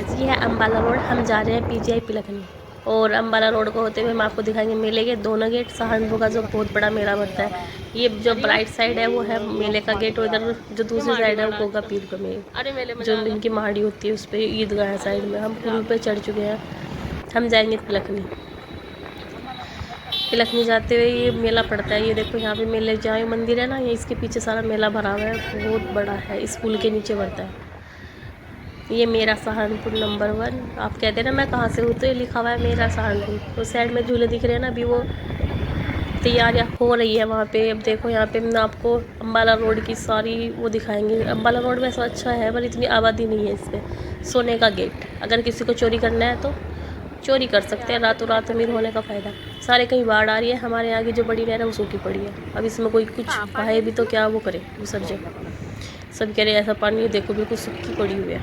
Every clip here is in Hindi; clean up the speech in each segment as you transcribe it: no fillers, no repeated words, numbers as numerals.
जी है अम्बाला रोड। हम जा रहे हैं पीजीआई पिलखनी। और अम्बाला रोड को होते हुए हम आपको दिखाएंगे मेले के दोनों गेट। सहारनपुर का जो बहुत बड़ा मेला भरता है, ये जो राइट साइड है वो है मेले का गेट, और इधर जो दूसरी साइड है वो गोगा पीर का मेल जो इनकी महाड़ी होती है उस पर ईदगाह है साइड में। हम पुल पे चढ़ चुके हैं। हम जाएंगे पिलखनी। पिलखनी जाते हुए ये मेला पड़ता है। ये देखो यहाँ पे मेले जहाँ मंदिर है ना, ये इसके पीछे सारा मेला भरा हुआ है, बहुत बड़ा है। इस पुल के नीचे भरता है। ये मेरा सहारनपुर नंबर 1। आप कहते हैं ना मैं कहाँ से हूँ, तो ये लिखा हुआ है मेरा सहारनपुर। तो साइड में झूले दिख रहे हैं ना, अभी वो तैयारियाँ हो रही है वहाँ पे। अब देखो यहाँ पे मैं आपको अम्बाला रोड की सारी वो दिखाएंगे। अम्बाला रोड वैसा अच्छा है पर इतनी आबादी नहीं है इस पर। सोने का गेट, अगर किसी को चोरी करना है तो चोरी कर सकते हैं। रातों रात अमीर होने का फ़ायदा। सारे कहीं बाढ़ आ रही है, हमारे यहाँ की जो बड़ी नहर है वो सूखी पड़ी है। अब इसमें कोई कुछ पाए भी तो क्या वो करे विसर्जन। सब कह रहे ऐसा पानी देखो बिल्कुल सूखी पड़ी हुई है।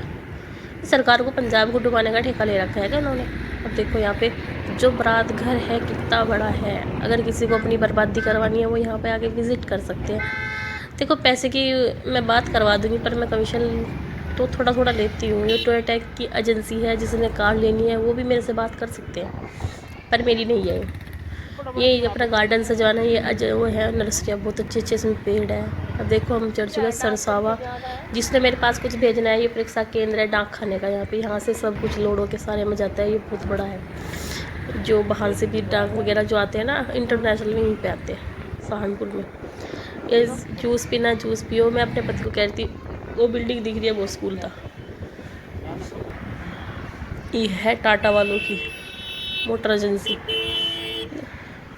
सरकार को पंजाब को डुबाने का ठेका ले रखा है क्या उन्होंने। अब देखो यहाँ पे जो बारात घर है कितना बड़ा है। अगर किसी को अपनी बर्बादी करवानी है वो यहाँ पे आके विज़िट कर सकते हैं। देखो पैसे की मैं बात करवा दूँगी पर मैं कमीशन तो थोड़ा थोड़ा लेती हूँ। ये टोयोटा की एजेंसी है, जिसने कार लेनी है वो भी मेरे से बात कर सकते हैं, पर मेरी नहीं है। ये अपना गार्डन सजाना, ये वो है नर्सरी, बहुत अच्छे अच्छे इसमें पेड़ है। अब देखो हम चढ़ चुके हैं सरसावा। जिसने मेरे पास कुछ भेजना है, ये परीक्षा केंद्र है डाक खाने का। यहाँ से सब कुछ लोडों के सारे में जाता है। ये बहुत बड़ा है। जो बाहर से भी डाक वगैरह जो आते हैं ना इंटरनेशनल में, यहीं पे आते हैं सहारनपुर में। ये जूस पीना जूस पियो। मैं अपने पति को कह रही थी, वो बिल्डिंग दिख रही है वो स्कूल था। ये है टाटा वालों की मोटर एजेंसी।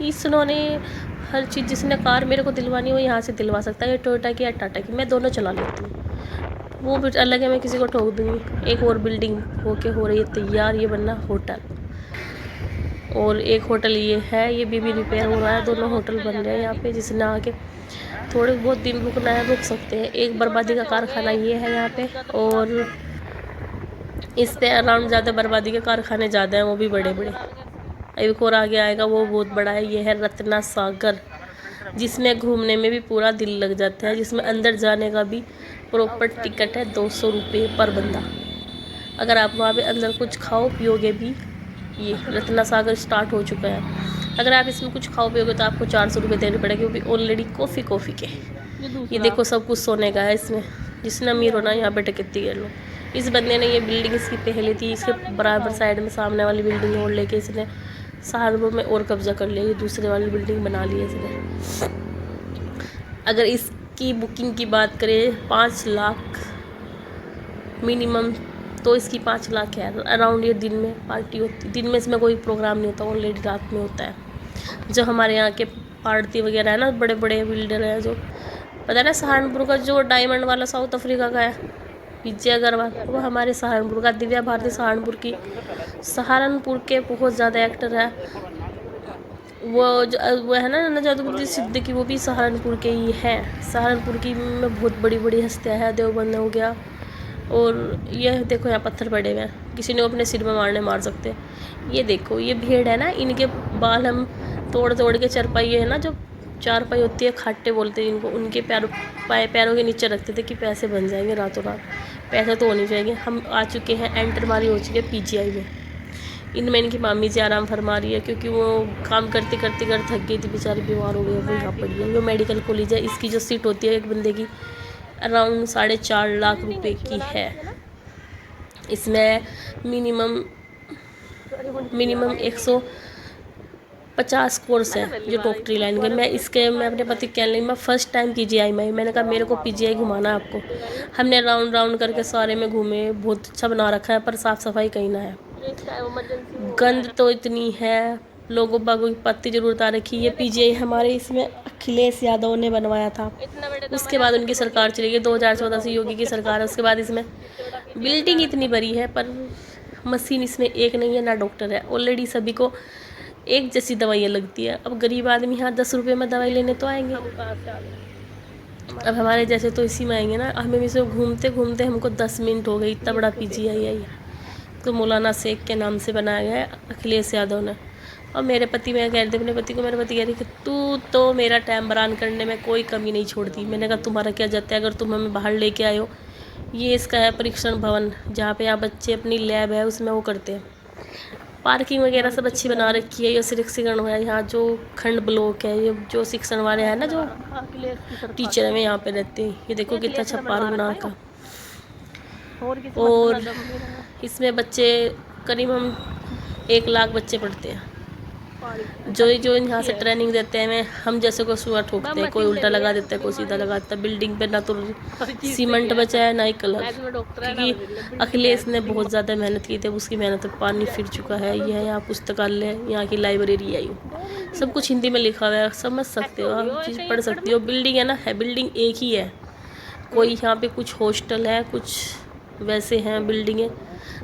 इन्होंने हर चीज़, जिसने कार मेरे को दिलवानी हो यहाँ से दिलवा सकता है। ये टोयोटा की या टाटा की, मैं दोनों चला लेती हूँ। वो भी अलग है, मैं किसी को ठोक दूँगी। एक और बिल्डिंग होके हो रही है तैयार, ये बनना होटल। और एक होटल ये है, ये भी रिपेयर हो रहा है। दोनों होटल बन रहे हैं यहाँ पे। जिसने आके थोड़े बहुत दिन रुकना है रुक सकते हैं। एक बर्बादी का कारखाना ये है यहाँ पे, और इस पे अराउंड ज़्यादा बर्बादी के कारखाने ज़्यादा हैं, वो भी बड़े बड़े। एक और आगे आएगा वो बहुत बड़ा है। ये है रत्ना सागर, जिसमें घूमने में भी पूरा दिल लग जाता है। जिसमें अंदर जाने का भी प्रॉपर टिकट है 200 रुपये पर बंदा। अगर आप वहाँ पे अंदर कुछ खाओ पियोगे भी, ये रत्ना सागर स्टार्ट हो चुका है। अगर आप इसमें कुछ खाओ पियोगे तो आपको 400 रुपये देने पड़ेंगे, वो भी ऑलरेडी कॉफ़ी के। ये देखो सब कुछ सोने का है इसमें। जिसने अमीर होना यहाँ पे टिकट कर लो। इस बंदे ने ये बिल्डिंग इसकी पहले थी, इसके बराबर साइड में सामने वाली बिल्डिंग और लेके इसने सहारनपुर में और कब्जा कर लिया। ये दूसरे वाली बिल्डिंग बना ली है इसने। अगर इसकी बुकिंग की बात करें 5 लाख मिनिमम, तो इसकी 5 लाख है अराउंड। ये दिन में पार्टी होती, दिन में इसमें कोई प्रोग्राम नहीं होता, ऑलरेडी रात में होता है। जो हमारे यहाँ के पार्टी वगैरह है ना, बड़े बड़े बिल्डर हैं जो, पता है ना सहारनपुर का जो डायमंड वाला साउथ अफ्रीका का है विजय अग्रवाल, वो हमारे सहारनपुर का। दिव्या भारती सहारनपुर के बहुत ज़्यादा एक्टर है। वो है ना नजारुद्दीन सिद्दीकी, वो भी सहारनपुर के ही हैं। सहारनपुर की में बहुत बड़ी बड़ी हस्तियाँ हैं। देवबंद हो गया। और ये देखो यहाँ पत्थर पड़े हुए हैं, किसी ने अपने सिर में मार सकते हैं। ये देखो ये भेड़ है ना, इनके बाल हम तोड़ तोड़ के चरपाई है ना, जो चारपाई होती है खाटे बोलते हैं इनको, उनके पैरों के नीचे रखते थे कि पैसे बन जाएंगे रातों रात। पैसे तो होनी चाहिए। हम आ चुके हैं, एंटर मारी हो चुकी है पीजीआई में। इनमें इनकी मामी जी आराम फरमा रही है, क्योंकि वो काम करते करते घर थक गई थी बेचारी, बीमार हो गई, वो यहाँ पड़ी है। वो मेडिकल कॉलेज है। इसकी जो सीट होती है एक बंदे की अराउंड 4.5 लाख रुपए की है। इसमें मिनिमम 150 कोर्स है जो डॉक्टरी लाइन के। मैं अपने पति कहने लगी, मैं फर्स्ट टाइम पीजीआई में। मैंने कहा मेरे को पीजीआई घुमाना है आपको। हमने राउंड करके सारे में घूमे, बहुत अच्छा बना रखा है, पर साफ़ सफाई कहीं ना है। गंद तो इतनी है, लोगों बागों की पत्ती जरूरत आ रखी है। पीजीआई हमारे इसमें अखिलेश यादव ने बनवाया था, उसके बाद उनकी सरकार चली गई। 2014 से योगी की सरकार है। उसके बाद इसमें बिल्डिंग इतनी बड़ी है पर मशीन इसमें एक नहीं है, ना डॉक्टर है। ऑलरेडी सभी को एक जैसी दवाइयाँ लगती है। अब गरीब आदमी यहाँ 10 रुपये में दवाई लेने तो आएंगे, अब हमारे जैसे तो इसी में आएंगे ना। हमें इसे घूमते घूमते हमको 10 मिनट हो गए। इतना बड़ा पीजीआई है तो मौलाना शेख के नाम से बनाया गया है, अखिलेश यादव ने। और मेरे पति, मैं कह रही थी अपने पति को, मेरे पति कह रही कि तू तो मेरा टाइम बरान करने में कोई कमी नहीं छोड़ती। मैंने कहा तुम्हारा क्या जाता है, अगर तुम हमें बाहर लेके आए हो ये इसका है परीक्षण भवन, जहाँ पे यहाँ बच्चे अपनी लैब है उसमें वो करते हैं। पार्किंग वगैरह सब अच्छी बना रखी है। ये शिक्षण है यहाँ जो खंड ब्लॉक है, ये जो शिक्षण वाले हैं ना, जो टीचर है, यहाँ पे रहते हैं। ये देखो कितना अच्छा पार्क बना रखा। और इसमें बच्चे करीब हम 1 लाख बच्चे पढ़ते हैं। जो यहाँ से ट्रेनिंग देते हैं, हम जैसे को सुआ ठोकते हैं, कोई उल्टा लगा देता है, कोई सीधा लगा देता है। बिल्डिंग पे ना तो सीमेंट बचा है ना ही कलर, क्योंकि अखिलेश ने बहुत ज़्यादा मेहनत की थी। उसकी मेहनत पर पानी फिर चुका है। यह है यहाँ पुस्तकालय, यहाँ की लाइब्रेरी है। सब कुछ हिंदी में लिखा हुआ है, समझ सकते हो आप, चीज़ पढ़ सकती हो। बिल्डिंग है ना, है बिल्डिंग एक ही है। कोई यहाँ पे कुछ हॉस्टल है, कुछ वैसे हैं बिल्डिंगें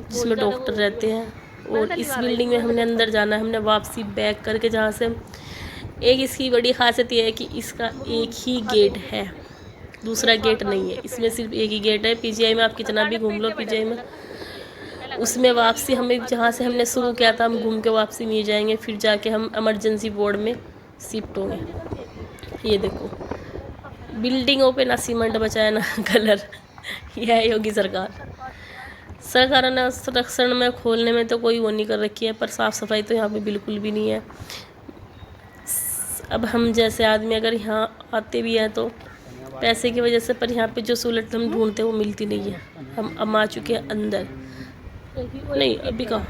जिसमें डॉक्टर रहते हैं। और इस बिल्डिंग में हमने अंदर जाना है, हमने वापसी बैक करके, जहाँ से एक इसकी बड़ी खासियत ये है कि इसका एक ही गेट है, दूसरा गेट नहीं है। इसमें सिर्फ एक ही गेट है। पीजीआई में आप कितना भी घूम लो, पीजीआई में उसमें वापसी हमें जहाँ से हमने शुरू किया था, हम घूम के वापसी नहीं जाएंगे, फिर जाके हम इमरजेंसी वार्ड में शिफ्ट होंगे। ये देखो बिल्डिंगों पे ना सीमेंट बचा है ना कलर। यह है योगी सरकार ने संरक्षण में खोलने में तो कोई वो नहीं कर रखी है, पर साफ़ सफाई तो यहाँ पे बिल्कुल भी नहीं है। अब हम जैसे आदमी अगर यहाँ आते भी हैं तो पैसे की वजह से, पर यहाँ पे जो सहूलत हम ढूंढते हैं वो मिलती नहीं है। हम अब आ चुके हैं अंदर, नहीं अभी कहाँ।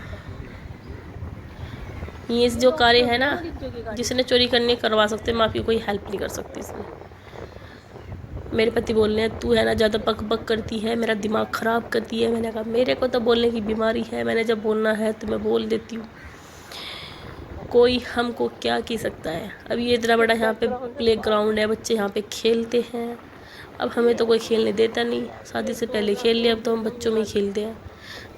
ये जो कार्य है ना, जिसने चोरी करनी करवा सकते, मैं आपकी कोई हेल्प नहीं कर सकती इसमें। मेरे पति बोल रहे हैं तू है ना ज़्यादा बक बक करती है, मेरा दिमाग ख़राब करती है। मैंने कहा मेरे को तो बोलने की बीमारी है, मैंने जब बोलना है तो मैं बोल देती हूँ। कोई हमको क्या कह सकता है। अब ये इतना बड़ा यहाँ पे प्ले ग्राउंड है, बच्चे यहाँ पे खेलते हैं। अब हमें तो कोई खेलने देता नहीं। शादी से पहले खेल लिया, अब तो हम बच्चों में ही खेलते हैं।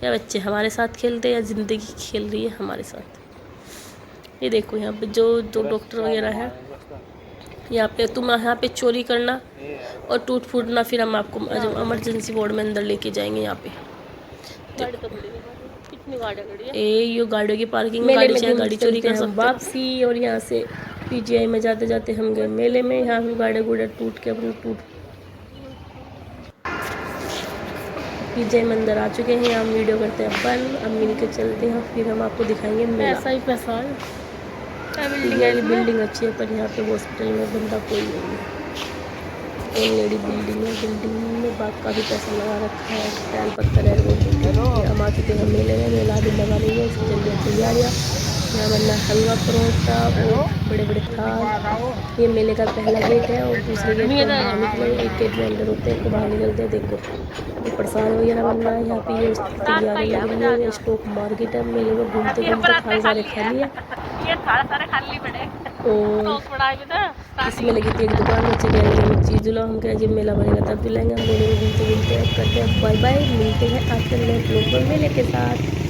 या बच्चे हमारे साथ खेलते हैं या ज़िंदगी खेल रही है हमारे साथ। ये देखो यहाँ पे जो डॉक्टर वगैरह है, यहाँ पे तुम यहाँ पे चोरी करना और टूट फूटना, फिर हम आपको इमरजेंसी वार्ड में अंदर लेके जाएंगे। यहाँ पे ये गाड़ियों की पार्किंग में गाड़ी चोरी कर सकते वापसी। और यहाँ से पीजीआई में जाते जाते हम गए मेले में। यहाँ पे गाड़े गुड़े टूट के अपने पीजीआई में अंदर आ चुके हैं। हम वीडियो करते हैं बंद, अब मिल के चलते हैं, फिर हम आपको दिखाएंगे मेला। ऐसा ही पैसा है। बिल्डिंग अच्छी है, पर यहाँ पे हॉस्पिटल में बंदा कोई नहीं है। ऑलरेडी बिल्डिंग है, बिल्डिंग में बात काफ़ी पैसा लगा रखा है, टाइल पत्थर है वो। हम आ चुके हैं मेले में, मेला भी लगा नहीं है, इसकी जल्दी तैयारियाँ। यहाँ बनना हलवा परोठा और बड़े बड़े थाल। ये मेले का पहला गेट है और दूसरे गेट में बाहर निकले। एक गेट में अंदर होते हैं तो बाहर निकलते हैं। देखो ये प्रसाद वगैरह बन रहा है। यहाँ पे ये तैयारी लग रही है। स्टॉक मार्केट है, मेले में घूमते घूमते खाने सारे खा लिया। और इसमें लगी थी एक दुकान, बच्चे कह रहे हैं चीज़ लो। हम कह जब मेला बनेगा तब दिलाएंगे। हम मेले में घूमते घूमते करते हैं बाय बाय। मिलते हैं आपके नए ब्लॉग में मेले के साथ।